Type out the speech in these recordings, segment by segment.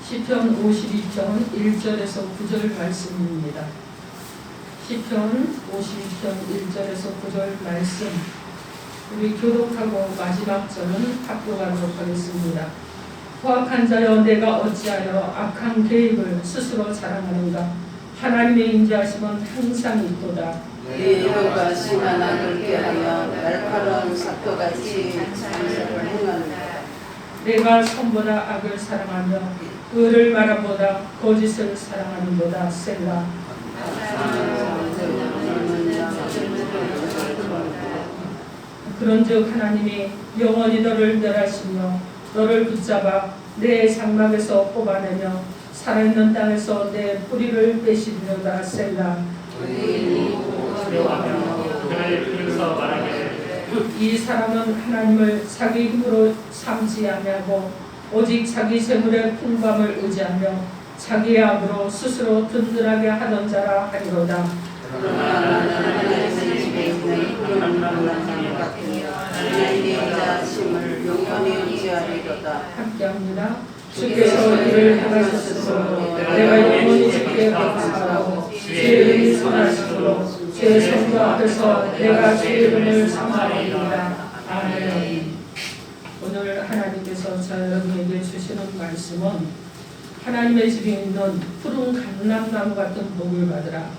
시편 52편 1절에서 9절 말씀입니다. 시편 52편 1절에서 9절 말씀, 우리 교독하고 마지막 절은 합독하도록 하겠습니다. 포악한 자여, 내가 어찌하여 악한 계획을 스스로 자랑하는가? 하나님의 인자하심은 항상 있도다. 네 여호가 심한 악을 꾀하여 날카로운 삭도같이 장사를 행하는다. 내가 선보다 악을 사랑하며 의를 바라보다 거짓을 사랑하는도다. 셀라. 그런즉 하나님이 영원히 너를 멸하시며 너를 붙잡아 내 장막에서 뽑아내며 살아있는 땅에서 내 뿌리를 빼시리로다. 셀라. 이 사람은 하나님을 자기 힘으로 삼지 아니하고 오직 자기 재물의 풍감을 의지하며 자기의 악으로 스스로 든든하게 하던 자라 하리로다. 함께합니다. 주께서 이를 행하셨으므로 내가 영원히 주께 감사하고 주의 이름이 선하시므로 주의 성부 앞에서 내가 주의 이름을 삼아드립니다. 아멘. 오늘 하나님께서 저 여러분에게 주시는 말씀은 하나님의 집에 있는 푸른 감람나무 같은 복을 받으라.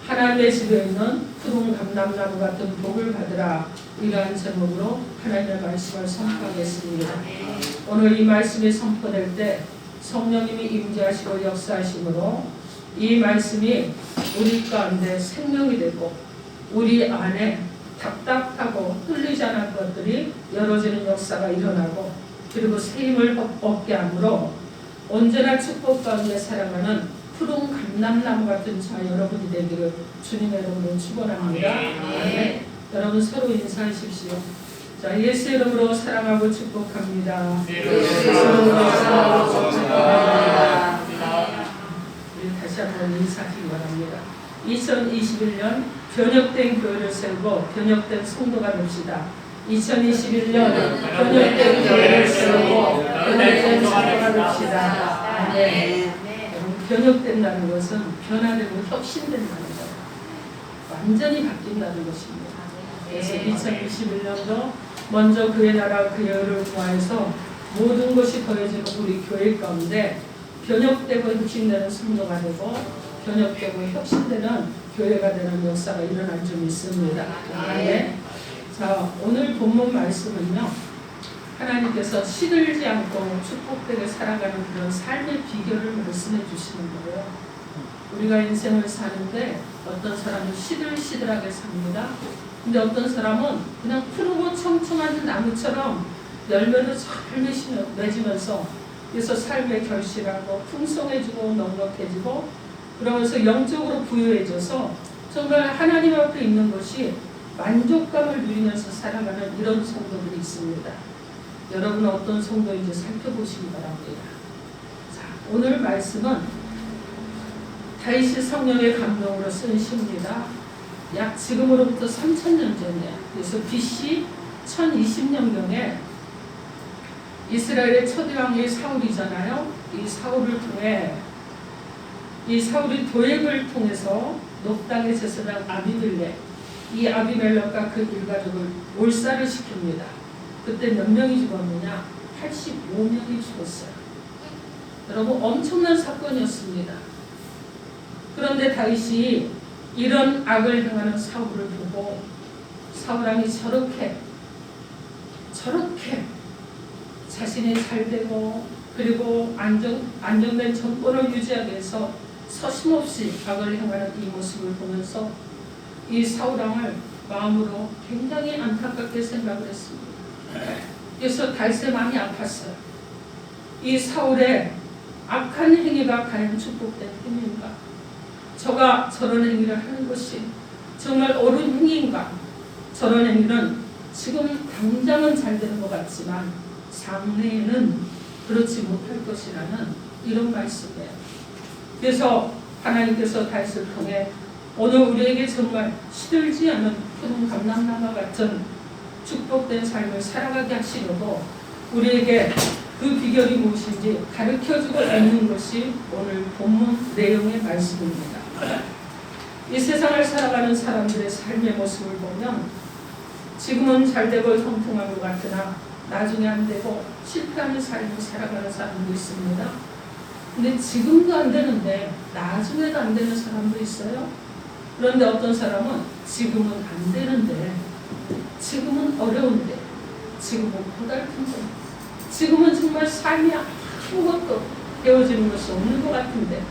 하나님의 집에 있는 푸른 감람나무 같은 복을 받으라. 이러한 제목으로 하나님의 말씀을 선포하겠습니다. 오늘 이 말씀이 선포될 때 성령님이 임재하시고 역사하심으로 이 말씀이 우리 가운데 생명이 되고 우리 안에 답답하고 뚫리지 않은 것들이 열어지는 역사가 일어나고 그리고 새 힘을 얻게 하므로 언제나 축복 가운데 살아가는 푸른 감람나무 같은 자 여러분이 되기를 주님의 이름으로 축원합니다. 아멘. 여러분 서로 인사하십시오. 자, 예수 이름으로 사랑하고 축복합니다. 예수 이름으로 사랑하고 축복합니다. 우리 다시 한번 인사하시기 바랍니다. 2021년 변혁된 교회를 세우고 변혁된 성도가 됩시다. 2021년 변혁된 교회를 세우고 변혁된 성도가 됩시다. 아멘. 변혁된다는 것은 변화되고 혁신된다는 거예요. 완전히 바뀐다는 것입니다. 그래서 2021년도 먼저 그의 나라 그의 의를 구하여서 모든 것이 더해지는 우리 교회 가운데 변혁되고 혁신되는 성도가 되고 변혁되고 혁신되는 교회가 되는 역사가 일어날 줄 믿습니다. 네. 자, 오늘 본문 말씀은요, 하나님께서 시들지 않고 축복되게 살아가는 그런 삶의 비결을 말씀해 주시는 거예요. 우리가 인생을 사는데 어떤 사람은 시들시들하게 삽니다. 근데 어떤 사람은 그냥 푸르고 청청한 나무처럼 열매를 잘 맺으면서 그래서 삶에 결실하고 풍성해지고 넉넉해지고 그러면서 영적으로 부유해져서 정말 하나님 앞에 있는 것이 만족감을 누리면서 살아가는 이런 성도들이 있습니다. 여러분은 어떤 성도인지 살펴보시기 바랍니다. 자, 오늘 말씀은 다윗이 성령의 감동으로 쓴 시입니다. 약 지금으로부터 3000년 전이에요. 그래서 BC 1020년경에 이스라엘의 첫 왕이 사울이잖아요. 이 사울을 통해 이 사울이 도액을 통해서 녹당의 제사장 아비멜렉, 이 아비멜렉과 그 일가족을 몰살을 시킵니다. 그때 몇 명이 죽었느냐? 85명이 죽었어요. 여러분 엄청난 사건이었습니다. 그런데 다윗이 이런 악을 행하는 사울을 보고 사울왕이 저렇게 자신이 잘되고 그리고 안정된 정권을 유지하기 위해서 서심없이 악을 행하는 이 모습을 보면서 이 사울왕을 마음으로 굉장히 안타깝게 생각을 했습니다. 그래서 다윗의 마음이 아팠어요. 이 사울의 악한 행위가 과연 축복된 행위인가? 저가 저런 행위를 하는 것이 정말 옳은 행위인가? 저런 행위는 지금 당장은 잘 되는 것 같지만 장래에는 그렇지 못할 것이라는 이런 말씀이에요. 그래서 하나님께서 다윗을 통해 오늘 우리에게 정말 시들지 않은 푸른 감람나무 같은 축복된 삶을 살아가게 하시려고 우리에게 그 비결이 무엇인지 가르쳐주고 있는 것이 오늘 본문 내용의 말씀입니다. 이 세상을 살아가는 사람들의 삶의 모습을 보면 지금은 잘되고 형통한 것 같으나 나중에 안 되고 실패하는 삶을 살아가는 사람도 있습니다. 근데 지금도 안 되는데 나중에도 안 되는 사람도 있어요. 그런데 어떤 사람은 지금은 안 되는데, 지금은 어려운데, 지금은 고달픈데, 지금은 정말 삶이 아무것도 되어지는 것이 없는 것 같은데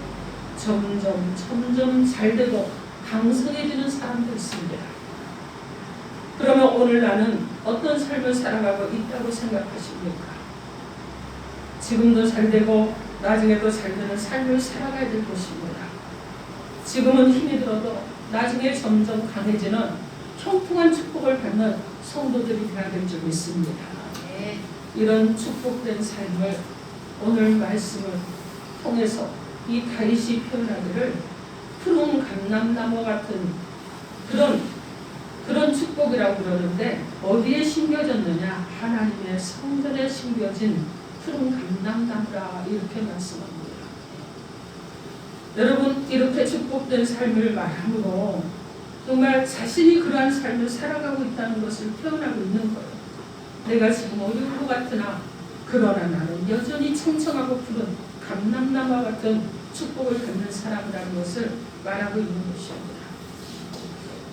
점점 잘되고 강성해지는 사람도 있습니다. 그러면 오늘 나는 어떤 삶을 살아가고 있다고 생각하십니까? 지금도 잘되고 나중에도 잘되는 삶을 살아가야 될 것입니다. 지금은 힘이 들어도 나중에 점점 강해지는 형통한 축복을 받는 성도들이 되어야 될 줄 믿습니다. 이런 축복된 삶을 오늘 말씀을 통해서 이 다윗이 표현하기를 푸른 감람나무 같은 그런 축복이라고 그러는데 어디에 심겨졌느냐? 하나님의 성전에 심겨진 푸른 감람나무라 이렇게 말씀합니다. 여러분, 이렇게 축복된 삶을 말함으로 정말 자신이 그러한 삶을 살아가고 있다는 것을 표현하고 있는 거예요. 내가 지금 어려운 것 같으나 그러나 나는 여전히 청청하고 푸른 감람나무와 같은 축복을 갖는 사람이라는 것을 말하고 있는 것입니다.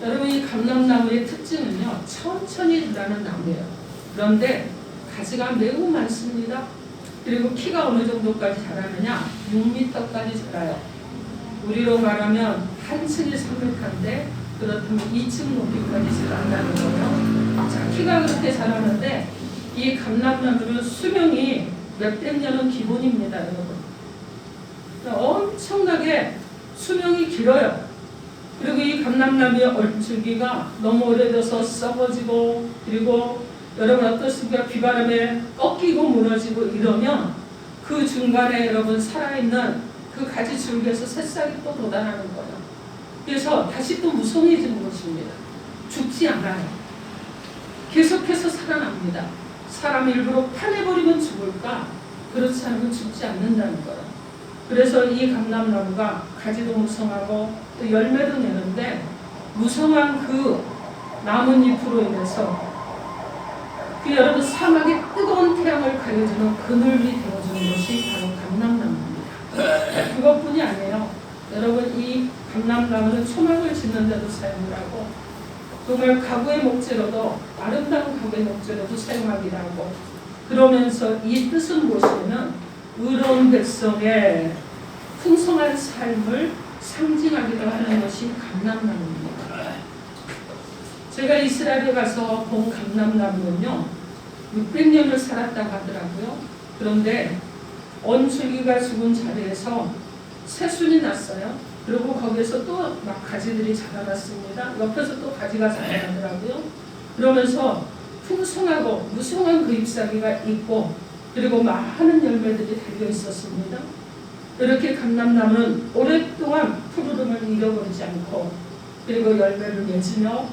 여러분, 이 감람나무의 특징은요, 천천히 자라는 나무예요. 그런데 가지가 매우 많습니다. 그리고 키가 어느 정도까지 자라느냐? 6m까지 자라요. 우리로 말하면 한 층이 3m인데 그렇다면 2층 높이까지 자란다는 거예요. 자, 키가 그렇게 자라는데 이 감람나무는 수명이 몇백 년은 기본입니다, 여러분. 엄청나게 수명이 길어요. 그리고 이 감람나무의 얼줄기가 너무 오래돼서 썩어지고, 그리고 여러분 어떻습니까? 비바람에 꺾이고 무너지고 이러면 그 중간에 여러분 살아있는 그 가지 줄기에서 새싹이 또 돋아나는 거예요. 그래서 다시 또 무성해지는 것입니다. 죽지 않아요. 계속해서 살아납니다. 사람 일부러 파내버리면 죽을까? 그렇지 않으면 죽지 않는다는 거예요. 그래서 이 감람나무가 가지도 무성하고 또 열매도 내는데 무성한 그 나뭇잎으로 인해서 그 여러분 사막의 뜨거운 태양을 가려주는 그늘이 되어주는 것이 바로 감람나무입니다. 그것뿐이 아니에요. 여러분, 이 감람나무는 초막을 짓는 데도 사용을 하고 정말 가구의 목재로도 아름다운 가구의 목재로도 사용하기도 하고, 그러면서 이 뜻은 무엇이냐면 의로운 백성의 풍성한 삶을 상징하기도 하는 것이 감람나무입니다. 제가 이스라엘에 가서 본 감람나무는요 600년을 살았다고 하더라고요. 그런데 언줄기가 죽은 자리에서 새순이 났어요. 그리고 거기에서 또 막 가지들이 자라났습니다. 옆에서 또 가지가 자라나더라고요. 그러면서 풍성하고 무성한 그 잎사귀가 있고, 그리고 많은 열매들이 달려 있었습니다. 이렇게 감람나무는 오랫동안 푸르름을 잃어버리지 않고, 그리고 열매를 맺으며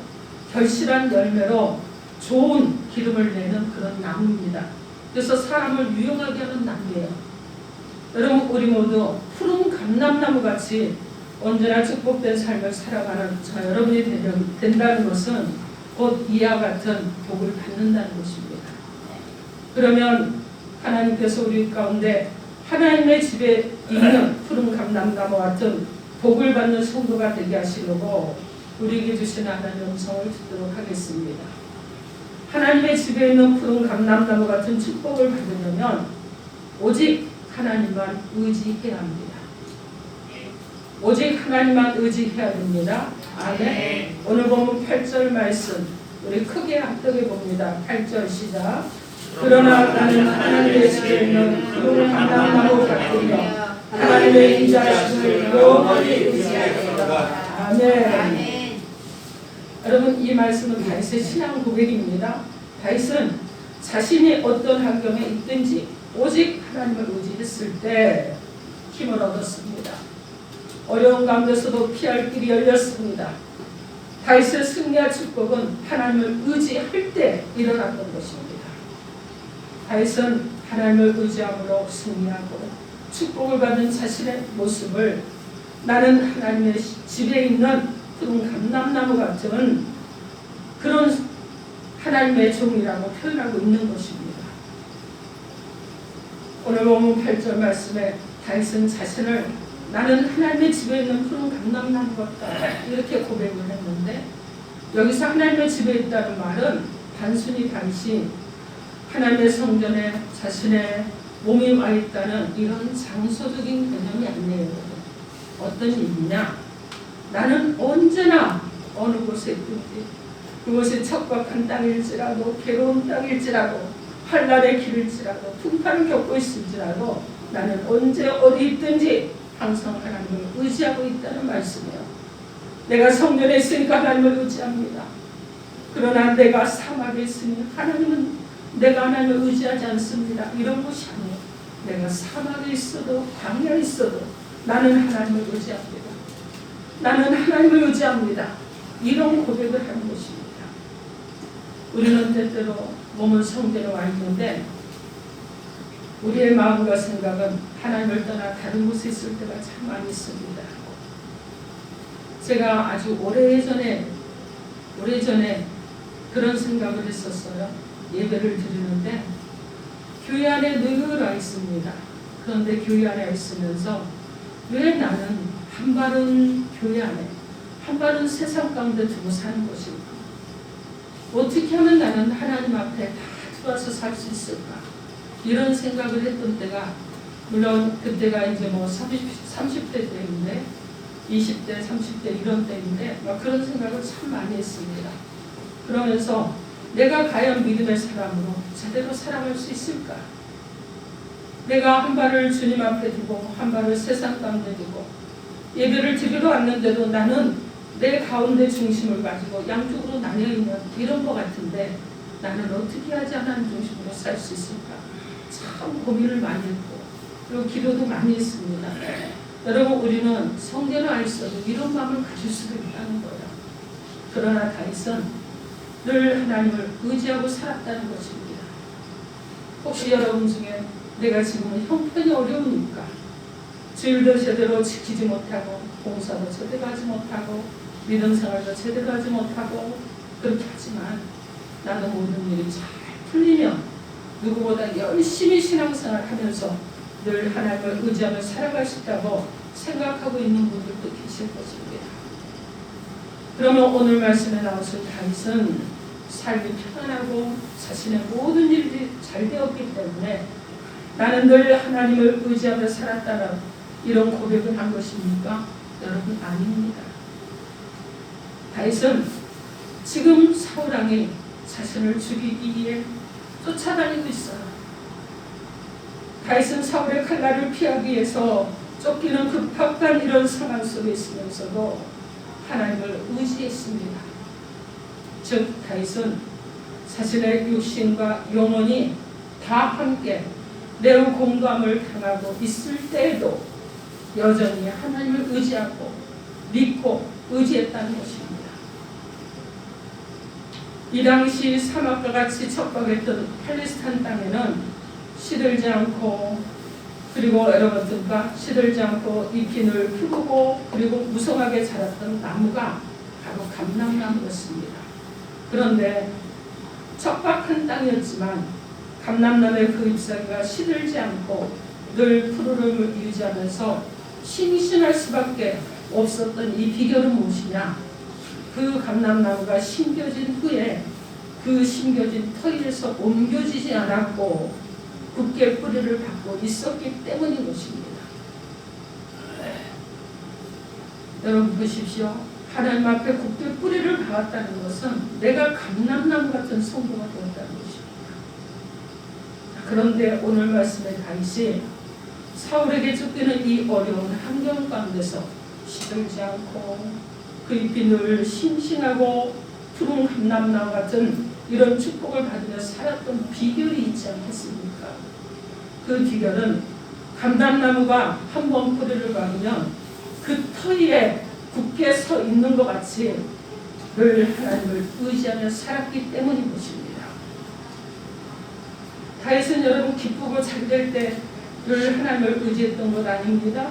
결실한 열매로 좋은 기름을 내는 그런 나무입니다. 그래서 사람을 유용하게 하는 나무예요. 여러분, 우리 모두 푸른 감람나무 같이 언제나 축복된 삶을 살아가는 저 여러분이 된다는 것은 곧 이와 같은 복을 받는다는 것입니다. 그러면 하나님께서 우리 가운데 하나님의 집에 있는 푸른 감람나무 같은 복을 받는 성도가 되게 하시려고 우리에게 주신 하나님의 음성을 듣도록 하겠습니다. 하나님의 집에 있는 푸른 감람나무 같은 축복을 받으려면 오직 하나님만 의지해야 합니다. 오직 하나님만 의지해야 됩니다. 아멘. 오늘 보면 8절 말씀 우리 크게 합독해 봅니다. 8절 시작. 그러나 나는 하나님의 집에 있는 푸른 감람나무 같으며 하나님의 인자하심을 영원히 의지하리로다. 아멘. 여러분, 이 말씀은 다윗의 신앙 고백입니다. 다윗은 자신이 어떤 환경에 있든지 오직 하나님을 의지했을 때 힘을 얻었습니다. 어려운 가운데서도 피할 길이 열렸습니다. 다윗의 승리와 축복은 하나님을 의지할 때 일어났던 것입니다. 다윗은 하나님을 의지함으로 승리하고 축복을 받은 자신의 모습을 나는 하나님의 집에 있는 푸른 감람나무 같은 그런 하나님의 종이라고 표현하고 있는 것입니다. 오늘 본문 8절 말씀에 다윗은 자신을 나는 하나님의 집에 있는 푸른 감람나무 같다 이렇게 고백을 했는데, 여기서 하나님의 집에 있다는 말은 단순히 다윗이 하나님의 성전에 자신의 몸이 와 있다는 이런 장소적인 개념이 아니에요. 어떤 의미냐? 나는 언제나 어느 곳에 있든지 그곳이 척박한 땅일지라도 괴로운 땅일지라도 환난의 길일지라도 풍파를 겪고 있을지라도 나는 언제 어디 있든지 항상 하나님을 의지하고 있다는 말씀이에요. 내가 성전에 있으니까 하나님을 의지합니다. 그러나 내가 사막에 있으니 하나님은 내가 하나님을 의지하지 않습니다. 이런 것이 아니에요. 내가 사막에 있어도 광야에 있어도 나는 하나님을 의지합니다. 나는 하나님을 의지합니다. 이런 고백을 하는 것입니다. 우리는 때때로 몸은 성전에 와 있는데 우리의 마음과 생각은 하나님을 떠나 다른 곳에 있을 때가 참 많이 있습니다. 제가 아주 오래전에 그런 생각을 했었어요. 예배를 드리는데 교회 안에 늘 와 있습니다. 그런데 교회 안에 있으면서 왜 나는 한 발은 교회 안에 한 발은 세상 가운데 두고 사는 것일까? 어떻게 하면 나는 하나님 앞에 다 들어와서 살 수 있을까? 이런 생각을 했던 때가, 물론 그때가 이제 뭐 30대 때인데 20대 30대 이런 때인데 막 그런 생각을 참 많이 했습니다. 그러면서 내가 과연 믿음의 사람으로 제대로 살아갈 수 있을까? 내가 한 발을 주님 앞에 두고 한 발을 세상 가운데 두고 예배를 드리러 왔는데도 나는 내 가운데 중심을 가지고 양쪽으로 나뉘어있는 이런 것 같은데 나는 어떻게 하지 하나님 중심으로 살 수 있을까? 참 고민을 많이 했고 그리고 기도도 많이 했습니다. 여러분, 우리는 성전에 와 있어도 이런 마음을 가질 수도 있다는 거예요. 그러나 다윗은 늘 하나님을 의지하고 살았다는 것입니다. 혹시 여러분 중에 내가 지금 형편이 어려우니까 주일도 제대로 지키지 못하고 봉사도 제대로 하지 못하고 믿음 생활도 제대로 하지 못하고 그렇게 하지만 나는 모든 일이 잘 풀리면 누구보다 열심히 신앙생활 하면서 늘 하나님을 의지하며 살아갈 수 있다고 생각하고 있는 분들도 계실 것입니다. 그러면 오늘 말씀에 나오신 다윗은 삶이 편안하고 자신의 모든 일이 잘 되었기 때문에 나는 늘 하나님을 의지하며 살았다는 이런 고백을 한 것입니까? 여러분, 아닙니다. 다윗은 지금 사울왕이 자신을 죽이기 위해 쫓아다니고 있어요. 다윗은 사울의 칼날을 피하기 위해서 쫓기는 급박한 이런 상황 속에 있으면서도 하나님을 의지했습니다. 즉 다윗은 자신의 육신과 영혼이 다 함께 매우 공감을 당하고 있을 때에도 여전히 하나님을 의지하고 믿고 의지했다는 것입니다. 이 당시 사막과 같이 척박했던 팔레스타인 땅에는 시들지 않고 그리고 여러분들과 시들지 않고 잎이 늘 푸르고 그리고 무성하게 자랐던 나무가 바로 감람나무였습니다. 그런데 척박한 땅이었지만 감람나무의 그 잎사귀가 시들지 않고 늘 푸르름을 유지하면서 싱싱할 수밖에 없었던 이 비결은 무엇이냐? 그 감람나무가 심겨진 후에 그 심겨진 터에서 옮겨지지 않았고 굳게 뿌리를 받고 있었기 때문인 것입니다. 여러분 보십시오. 하나님 앞에 굳게 뿌리를 박았다는 것은 내가 감람나무 같은 성도가 되었다는 것입니다. 그런데 오늘 말씀의 다윗이 사울에게 쫓기는 이 어려운 환경 가운데서 시들지 않고 그 잎이 늘 싱싱하고 푸른 감람나무 같은 이런 축복을 받으며 살았던 비결이 있지 않겠습니까? 그 비결은 감람나무가 한 번 뿌리를 박으면 그 터위에 굳게 서 있는 것 같이 늘 하나님을 의지하며 살았기 때문인 것입니다. 다윗은 여러분 기쁘고 잘될 때 늘 하나님을 의지했던 것 아닙니다.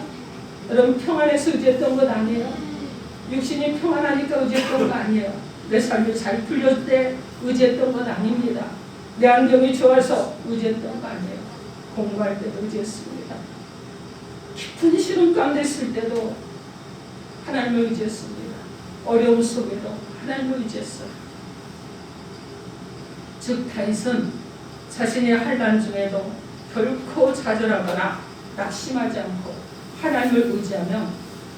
여러분 평안해서 의지했던 것 아니에요. 육신이 평안하니까 의지했던 거 아니에요. 내 삶이 잘 풀릴 때 의지했던 것 아닙니다. 내 안경이 좋아서 의지했던 거 아니에요. 공부할 때도 의지했습니다. 깊은 시름 가운데 있을 때도 하나님을 의지했습니다. 어려움 속에도 하나님을 의지했어요. 즉 다윗은 자신의 환난 중에도 결코 좌절하거나 낙심하지 않고 하나님을 의지하며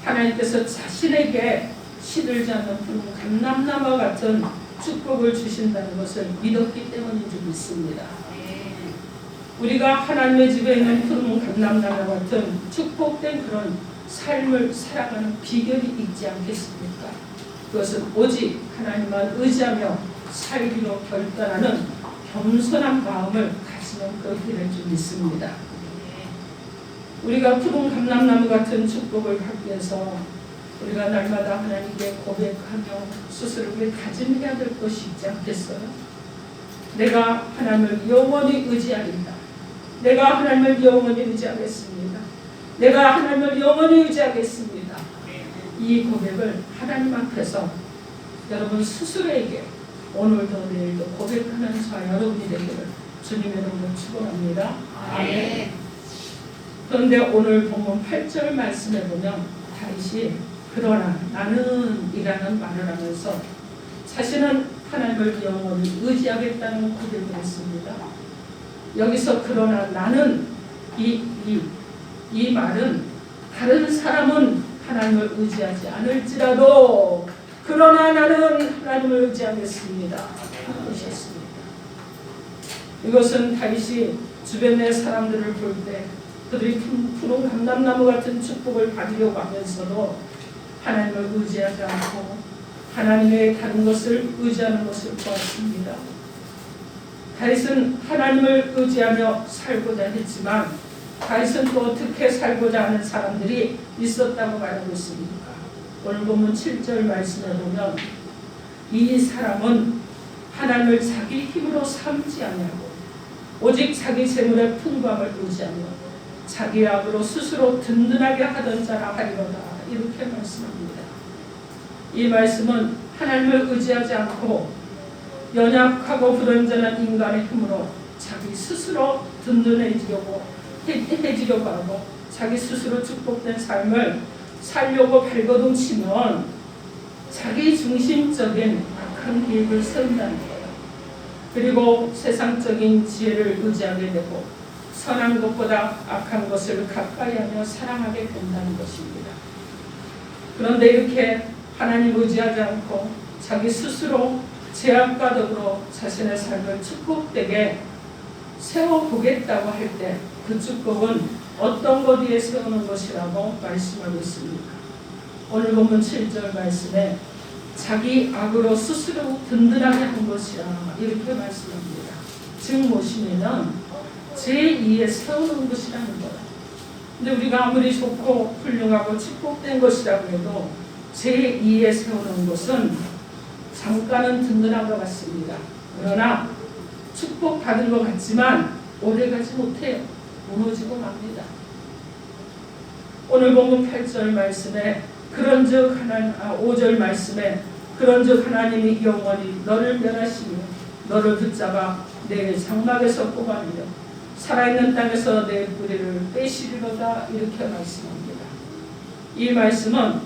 하나님께서 자신에게 시들지 않는 푸른 감람나무와 같은 축복을 주신다는 것을 믿었기 때문인 줄 믿습니다. 우리가 하나님의 집에 있는 푸른 감람나무 같은 축복된 그런 삶을 살아가는 비결이 있지 않겠습니까? 그것은 오직 하나님만 의지하며 살기로 결단하는 겸손한 마음을 가지면 그렇게 될 줄 믿습니다. 우리가 푸른 감람나무 같은 축복을 받기 위해서 우리가 날마다 하나님께 고백하며 스스로를 다짐해야 될 것이 있지 않겠어요? 내가 하나님을 영원히 의지하리다. 내가 하나님을 영원히 의지하겠습니다. 내가 하나님을 영원히 의지하겠습니다. 이 고백을 하나님 앞에서 여러분 스스로에게 오늘도 내일도 고백하는 저와 여러분이 되기를 주님의 이름으로 축원합니다. 아멘. 그런데 오늘 본문 8절 말씀에 보면 다윗이 그러나 나는 이라는 말을 하면서 자신은 하나님을 영원히 의지하겠다는 고백을 했습니다. 여기서 그러나 나는 이 말은 다른 사람은 하나님을 의지하지 않을지라도 그러나 나는 하나님을 의지하겠습니다. 하셨습니다. 이것은 다윗이 주변의 사람들을 볼 때 그들이 푸른 감람나무 같은 축복을 받으려고 하면서도 하나님을 의지하지 않고 하나님의 다른 것을 의지하는 것을 보았습니다. 다윗은 하나님을 의지하며 살고자 했지만 다윗은 또 어떻게 살고자 하는 사람들이 있었다고 말하고 있습니까? 오늘 본문 7절 말씀에 보면 이 사람은 하나님을 자기 힘으로 삼지 아니하고 오직 자기 재물의 풍부함을 의지하며 자기 악으로 스스로 든든하게 하던 자라 하리로다. 이렇게 말씀합니다. 이 말씀은 하나님을 의지하지 않고 연약하고 불완전한 인간의 힘으로 자기 스스로 든든해지려고 하고 자기 스스로 축복된 삶을 살려고 발버둥치면 자기 중심적인 악한 계획을 세운다는 거예요. 그리고 세상적인 지혜를 의지하게 되고 선한 것보다 악한 것을 가까이하며 사랑하게 된다는 것입니다. 그런데 이렇게 하나님 의지하지 않고 자기 스스로 제약과 더불어 자신의 삶을 축복되게 세워보겠다고 할 때 그 축복은 어떤 것 위에 세우는 것이라고 말씀하고 있습니다. 오늘 본문 7절 말씀에 자기 악으로 스스로 든든하게 한 것이라 이렇게 말씀합니다. 즉 무엇이냐면 제2에 세우는 것이라는 거예요. 근데 우리가 아무리 좋고 훌륭하고 축복된 것이라고 해도 제2에 세우는 것은 잠깐은 든든한 것 같습니다. 그러나 축복받은 것 같지만 오래가지 못해요. 무너지고 맙니다. 오늘 본문 8절 말씀에 그런즉 5절 말씀에 그런즉 하나님이 영원히 너를 멸하시며 너를 붙잡아 내 장막에서 뽑아내려 살아있는 땅에서 내 뿌리를 빼시리로다. 이렇게 말씀합니다. 이 말씀은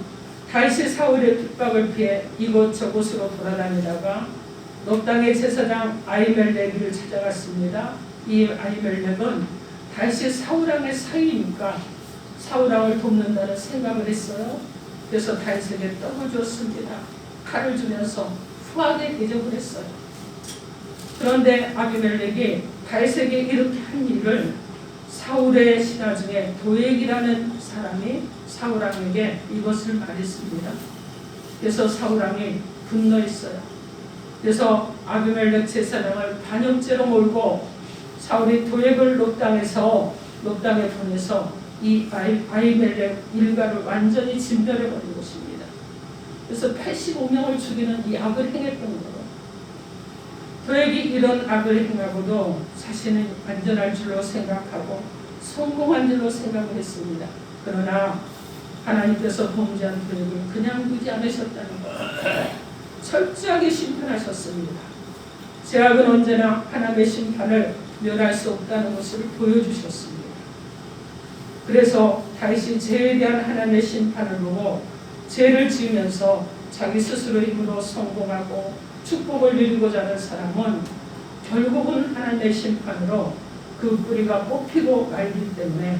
다윗이 사울의 핍박을 피해 이곳저곳으로 돌아다니다가 놋 땅의 제사장 아히멜렉을 찾아갔습니다. 이 아히멜렉은 다윗이 사울왕의 사위니까 사울왕을 돕는다는 생각을 했어요. 그래서 다윗에게 떡을 줬습니다. 칼을 주면서 후하게 대접을 했어요. 그런데 아비멜렉이 다윗에게 이렇게 한 일을 사울의 신하 중에 도액이라는 사람이 사울왕에게 이것을 말했습니다. 그래서 사울왕이 분노했어요. 그래서 아비멜렉 제사장을 반역죄로 몰고 사울이 도액을 놋 땅에 보내서 이 아히멜렉 일가를 완전히 진멸해버린 것입니다. 그래서 85명을 죽이는 이 악을 행했던 거예요. 그에게 이런 악을 행하고도 자신은 안전할 줄로 생각하고 성공한 줄로 생각을 했습니다. 그러나 하나님께서 범죄한 그에게 그냥 두지 않으셨다는 것, 철저하게 심판하셨습니다. 죄악은 언제나 하나님의 심판을 면할 수 없다는 것을 보여주셨습니다. 그래서 다윗이 죄에 대한 하나님의 심판을 보고 죄를 지으면서 자기 스스로의 힘으로 성공하고 축복을 누리고자 하는 사람은 결국은 하나님의 심판으로 그 뿌리가 뽑히고 말기 때문에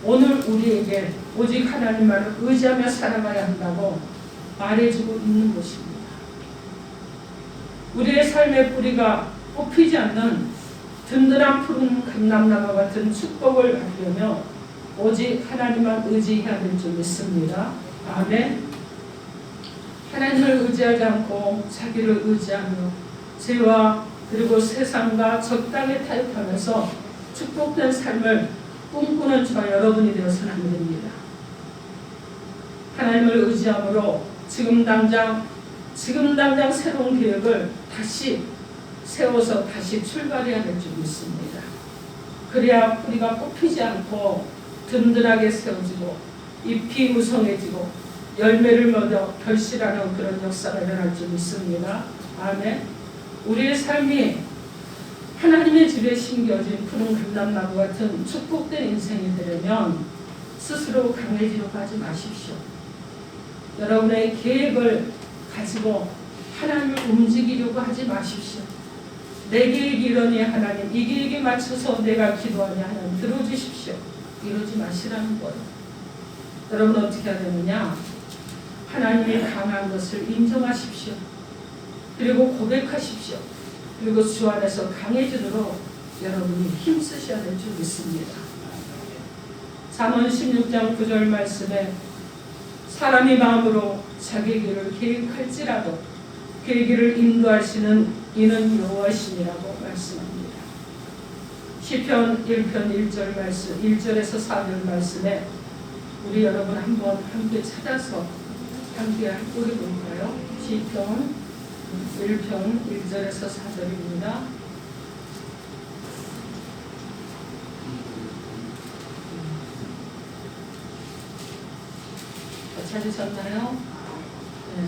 오늘 우리에게 오직 하나님만을 의지하며 살아가야 한다고 말해주고 있는 것입니다. 우리의 삶의 뿌리가 뽑히지 않는 든든한 푸른 감람나무 같은 축복을 받으려면 오직 하나님만 의지해야 될 줄 믿습니다. 아멘. 하나님을 의지하지 않고 자기를 의지하며 죄와 그리고 세상과 적당히 타협하면서 축복된 삶을 꿈꾸는 저와 여러분이 되어서는 안 됩니다. 하나님을 의지함으로 지금 당장 새로운 계획을 다시 세워서 다시 출발해야 될 줄 믿습니다. 그래야 뿌리가 뽑히지 않고 든든하게 세워지고 잎이 무성해지고 열매를 맺어 결실하는 그런 역사가 일어날 줄 믿습니다. 아멘. 우리의 삶이 하나님의 집에 심겨진 푸른 감람나무 같은 축복된 인생이 되려면 스스로 강해지려고 하지 마십시오. 여러분의 계획을 가지고 하나님을 움직이려고 하지 마십시오. 내 계획이 이러니 하나님, 이 계획에 맞춰서 내가 기도하니 하나님 들어주십시오. 이러지 마시라는 거예요. 여러분 어떻게 해야 되느냐? 하나님이 강한 것을 인정하십시오. 그리고 고백하십시오. 그리고 주 안에서 강해지도록 여러분이 힘쓰셔야 될 줄 믿습니다. 잠언 16장 9절 말씀에 사람이 마음으로 자기 길을 계획할지라도 그의 길을 인도하시는 이는 여호와시니라고 말씀합니다. 시편 1편 1절 말씀 1절에서 4절 말씀에 우리 여러분 한번 함께 찾아서 함께 읽어볼까요? 시편 1편 1절에서 4절입니다. 찾으셨나요? 네.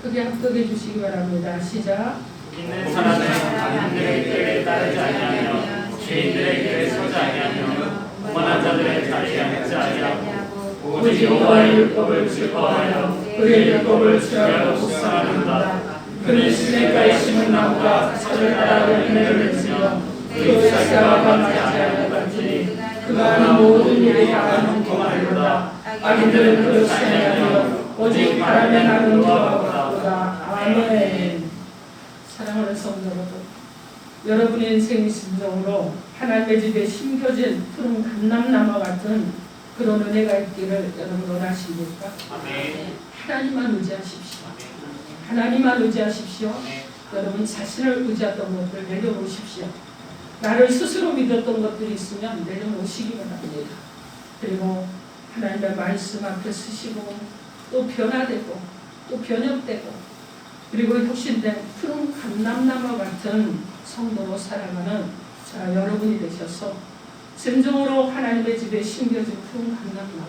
크게 합독해 주시기 바랍니다. 시작. 믿는 사람은 악인들의 길에 따르지 아니하며 죄인들의 길에 서지 아니하며 오만한 자들의 자리에 앉지 아니하고 오직 여호와의 율법을 즐거워하여 그의 율법을 주야로 묵상하는다. 그는 시냇가에 심은 나무가 철을 따라 열매를 맺으며 그 열매가 감지 아니하는 같으니 그가 하는 모든 일이 다 공평하리로다. 악인들은 그렇지 아니하며 오직 바람에 나는 여호와 같도다. 아멘. 사랑하는 성도 여러분, 여러분의 인생의 심정으로 하나님의 집에 심겨진 푸른 감람나무 같은 그런 은혜가 있기를 여러분 원하십니까? 아멘. 하나님만 의지하십시오. 하나님만 의지하십시오. 여러분 자신을 의지했던 것들을 내려놓으십시오. 나를 스스로 믿었던 것들이 있으면 내려놓으시기 바랍니다. 그리고 하나님의 말씀 앞에 서시고 또 변화되고 또 변혁되고 그리고 혁신된 푸른 감람나무 같은 성도로 살아가는 자 여러분이 되셔서 진정으로 하나님의 집에 심겨진 푸른 감람나무.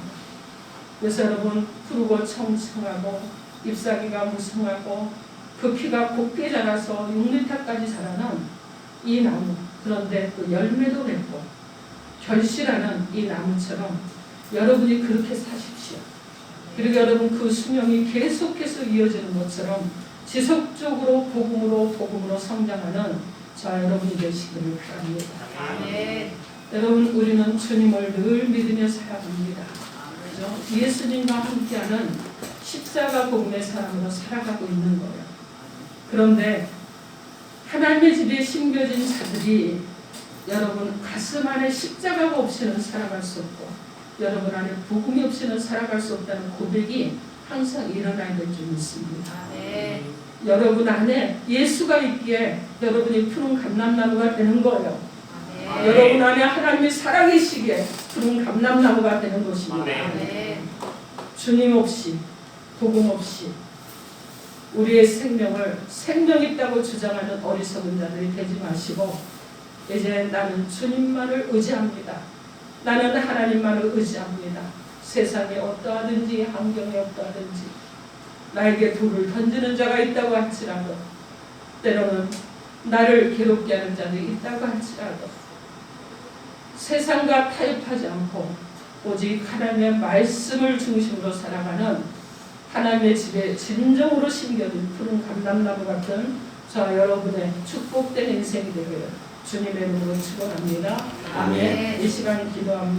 그래서 여러분 푸르고 청청하고 잎사귀가 무성하고 그 피가 곱게 자라서 6m까지 자라는 이 나무. 그런데 또 열매도 맺고 결실하는 이 나무처럼 여러분이 그렇게 사십시오. 그리고 여러분 그 수명이 계속해서 이어지는 것처럼 지속적으로 복음으로 성장하는 저 여러분이 되시기를 바랍니다. 아멘. 여러분 우리는 주님을 늘 믿으며 살아갑니다. 그죠? 예수님과 함께하는 십자가 복음의 사람으로 살아가고 있는 거예요. 그런데 하나님의 집에 심겨진 자들이 여러분 가슴 안에 십자가가 없이는 살아갈 수 없고 여러분 안에 복음이 없이는 살아갈 수 없다는 고백이 항상 일어나야 될 줄 믿습니다. 아멘. 여러분 안에 예수가 있기에 여러분이 푸른 감람나무가 되는 거예요. 아멘. 여러분 안에 하나님이 살아계시기에 푸른 감람나무가 되는 것입니다. 아멘. 주님 없이 복음 없이 우리의 생명을 생명 있다고 주장하는 어리석은 자들이 되지 마시고 이제 나는 주님만을 의지합니다. 나는 하나님만을 의지합니다. 세상에 어떠하든지 환경이 어떠하든지 나에게 돌을 던지는 자가 있다고 할지라도 때로는 나를 괴롭게 하는 자들이 있다고 할지라도 세상과 타협하지 않고 오직 하나님의 말씀을 중심으로 살아가는 하나님의 집에 진정으로 심겨진 푸른 감람나무 같은 저와 여러분의 축복된 인생이 되기를 주님의 이름으로 축원합니다. 아멘. 이 시간 기도합니다.